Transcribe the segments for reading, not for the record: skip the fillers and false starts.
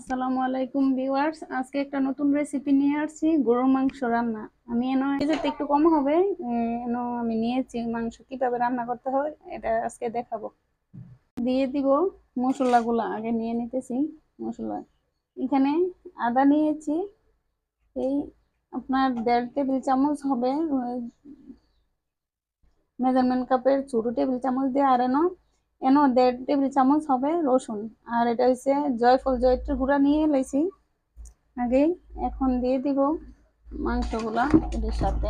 আসসালামু আলাইকুম ভিউয়ার্স, আজকে একটা নতুন রেসিপি নিয়ে আসছি, গরুর মাংস রান্না। আমি যেতে একটু কম হবে, আমি নিয়েছি মাংস কিভাবে রান্না করতে হয় এটা আজকে দেখাবো। দিয়ে দিব মশলাগুলো, আগে নিয়ে নিতেছি মশলা। এখানে আদা নিয়েছি, এই আপনার 1.5 টেবিল চামচ হবে, মেজারমেন্ট কাপের ছোট টেবিল চামচ দিয়ে। আর এনো 1.5 টেবিল চামচ হবে রসুন। আর এটা হচ্ছে জয়ফল জয়ত্রী গুঁড়া নিয়ে লাইছি আগেই। এখন দিয়ে দিব মাংসগুলা এদের সাথে।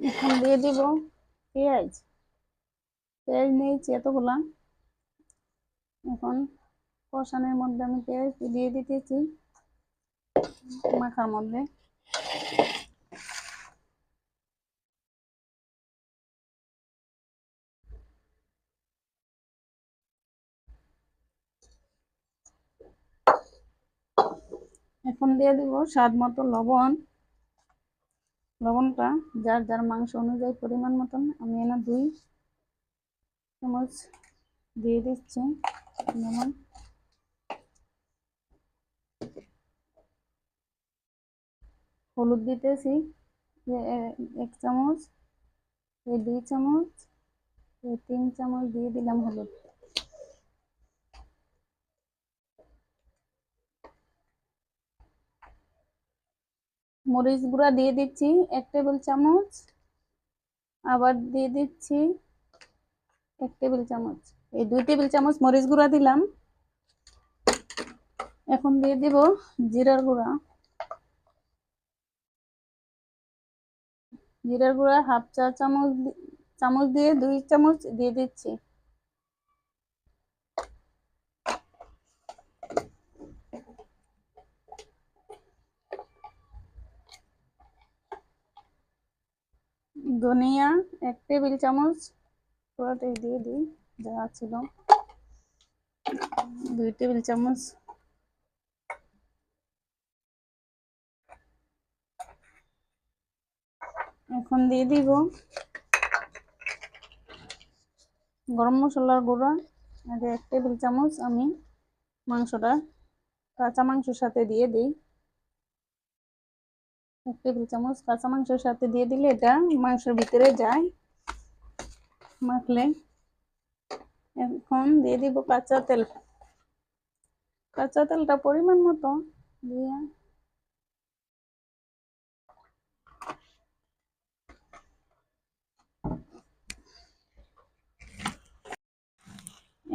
এখন দিয়ে দিব পেঁয়াজ। পেঁয়াজ নিয়েছি এতগুলা। এখন কষানোর মধ্যে আমি পেঁয়াজ দিয়ে দিতেছি মাখার মধ্যে। এখন দিয়ে দিব স্বাদ মতো লবণ। লবণটা যার যার মাংস অনুযায়ী পরিমাণ মতন, আমি 2 চামচ দিয়ে দিচ্ছি লবণ। হলুদ দিতেছি 1 চামচ, 2 চামচ, 3 চামচ দিয়ে দিলাম হলুদ। মরিচ গুঁড়া দিয়ে দিচ্ছি 1 টেবিল চামচ, আবার দিয়ে দিচ্ছি 1 টেবিল চামচ। এই 2 টেবিল চামচ মরিচ গুঁড়া দিলাম। এখন দিয়ে দিব জিরার গুঁড়া। জিরার গুঁড়া হাফ চা চামচ চামচ দিয়ে 2 চামচ দিয়ে দিচ্ছি। ধনিয়া 1 টেবিল চামচ, পুরোটাই দিয়ে দিই যা ছিল। 2 টেবিল চামচ। এখন দিয়ে দিব গরম মশলার গুঁড়া, আগে 1 টেবিল চামচ আমি মাংসটা কাঁচা মাংসের সাথে দিয়ে দিই। 1 টেবিল চামচ কাঁচা মাংসের সাথে দিয়ে দিলে এটা মাংসের ভিতরে যায় মাখলে। এখন দিয়ে দিব কাঁচা তেল। কাঁচা তেলটা পরিমাণ মতো দিয়ে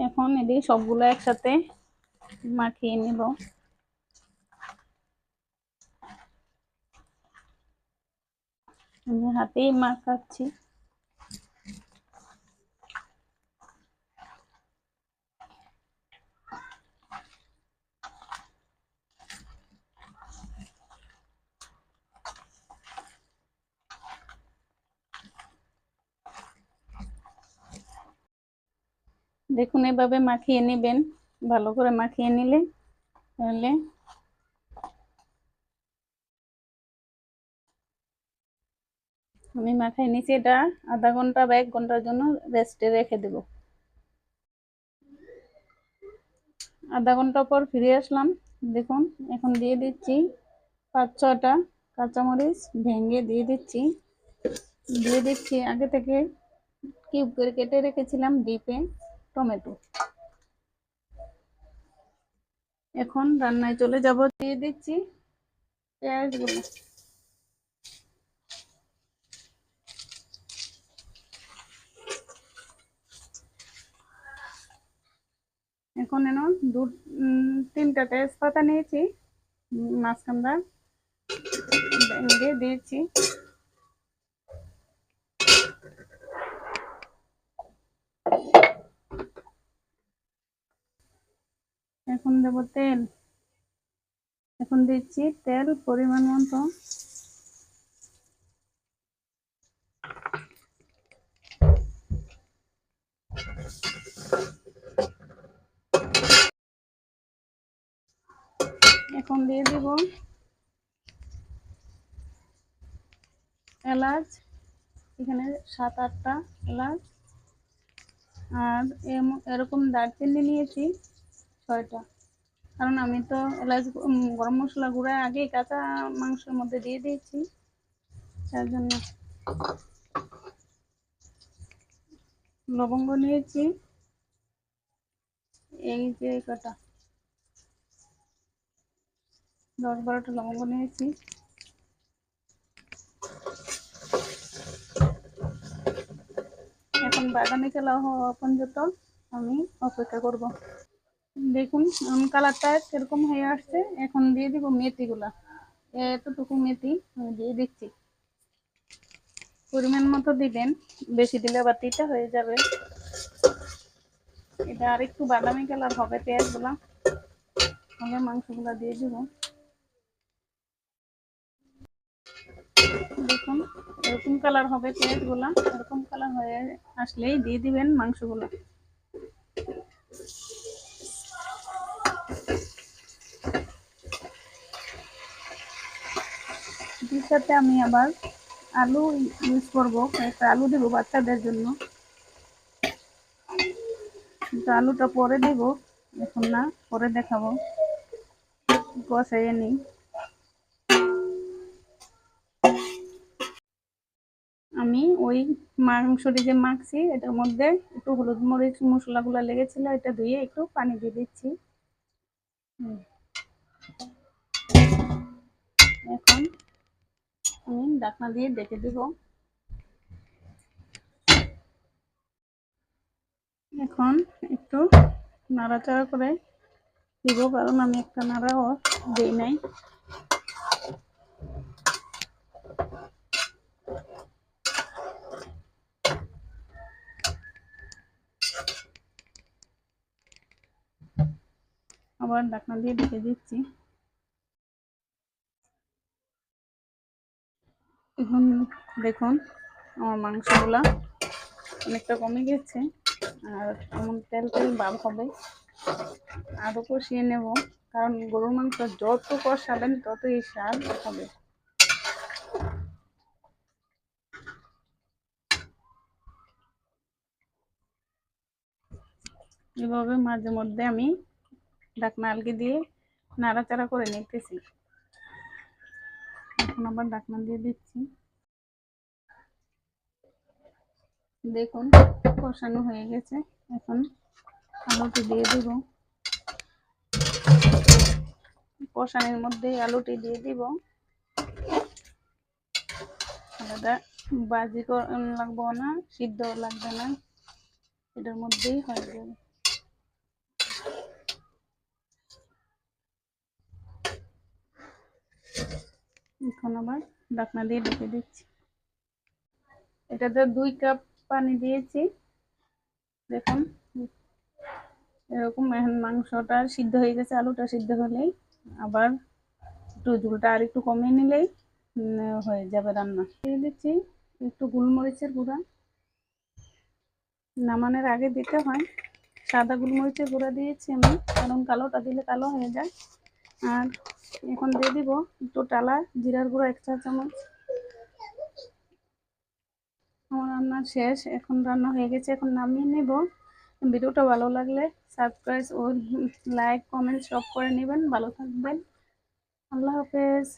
এখন এটি সবগুলো একসাথে মাখিয়ে নেব। আমি হাতেই মাখাচ্ছি। দেখুন এভাবে মাখিয়ে নেবেন, ভালো করে মাখিয়ে নিলে তাহলে আমি মাখাই নিচে। এটা আধা ঘন্টা বা 1 ঘন্টার জন্য রেস্টে রেখে দেব। আধা ঘন্টা পর ফিরে আসলাম। দেখুন এখন দিয়ে দিচ্ছি 5-6টা কাঁচামরিচ ভেঙে দিয়ে দিচ্ছি। দিয়ে দিচ্ছি আগে থেকে কিউব করে কেটে রেখেছিলাম ডিপে টমেটো। এখন রান্নায় চলে যাব। দিয়ে দিচ্ছি পেঁয়াজগুলো। এখন 3টা তেজপাতা নিয়েছি মাঝখানটা ভেঙে দিয়েছি। এখন দেব তেল। এখন দিচ্ছি তেল পরিমাণ মতো। এখন দিয়ে দিব এলাচ এখানে 7-8টা এলাচ, আর এরকম দারচিনি নিয়েছি 6টা। কারণ আমি তো এলাচ গরম মশলা গুঁড়া আগেই কাঁচা মাংসের মধ্যে দিয়ে দিয়েছি, তার জন্য। লবঙ্গ নিয়েছি এই যে কটা, 10-12টা লবঙ্গ নিয়েছি। এখন বাদামি কালার হওয়া পর্যন্ত আমি অপেক্ষা করব। দেখুন কালারটা কিরকম হয়ে আসছে। এখন দিয়ে দিব মেথিগুলা, এতটুকু মেথি আমি দিয়ে দিচ্ছি। পরিমাণ মতো দিবেন, বেশি দিলে আবার তিতা হয়ে যাবে। এটা আর একটু বাদামি কালার হবে পেঁয়াজগুলা, তাহলে মাংসগুলা দিয়ে দিব। দেখুন এরকম কালার হবে পেঁয়াজগুলা, এরকম কালার হয়ে আসলেই দিয়ে দিবেন মাংসগুলো। এর সাথে আমি আবার আলু ইউজ করবো, একটা আলু দেবো বাচ্চাদের জন্য। কিন্তু আলুটা পরে দেব, এখন না, পরে দেখাবো। কষাইয়ে নিই। আমি ওই মাংসটি যে মাখছি এটার মধ্যে একটু হলুদ মরিচ মশলাগুলো লেগেছিল, এটা ধুয়ে একটু পানি দিয়ে দিচ্ছি। এখন আমি ঢাকনা দিয়ে ডেকে দেব। এখন একটু নাড়াচাড়া করে দিব, কারণ আমি একটা নাড়াও দিই নাই। আবার ঢাকনা দিয়ে ঢেকে দিচ্ছি। এখন দেখুন আমার মাংসগুলা অনেকটা কমে গেছে, আর এমন তেল তেল ভাব হবে। আরও কষিয়ে নেব, কারণ গরুর মাংস যত কষাবেন ততই স্বাদ হবে। এভাবে মাঝে মধ্যে আমি ঢাকনা আলগি দিয়ে নাড়াচাড়া করে নিতেছি। এখন আবার ঢাকনা দিয়ে দিচ্ছি। দেখুন কষানো হয়ে গেছে, এখন আলুটি দিয়ে দিব। কষানোর মধ্যে আলুটি দিয়ে দিব। আলাদা বাজি লাগবো না, সিদ্ধ লাগবে না, এটার মধ্যেই হয়ে যাবে। এখন আবার ঢাকনা দিয়ে ঢেকে দিচ্ছি। এটাতে 2 কাপ পানি দিয়েছি। দেখুন এরকম এখন মাংসটা সিদ্ধ হয়ে গেছে। আলুটা সিদ্ধ হলেই আবার একটু ঝোলটা আর একটু কমিয়ে নিলেই হয়ে যাবে রান্না। দিয়ে দিচ্ছি একটু গোলমরিচের গুঁড়া, নামানোর আগে দিতে হয়। সাদা গোলমরিচের গুঁড়া দিয়েছি আমি, কারণ কালোটা দিলে কালো হয়ে যায়। আর এখন দিয়ে দিব একটু টালা জিরার গুঁড়া 1 চা চামচ। আমার রান্না শেষ, এখন রান্না হয়ে গেছে, এখন নামিয়ে নেব। ভিডিওটা ভালো লাগলে সাবস্ক্রাইব ও লাইক কমেন্ট সব করে নেবেন। ভালো থাকবেন, আল্লাহ হাফেজ।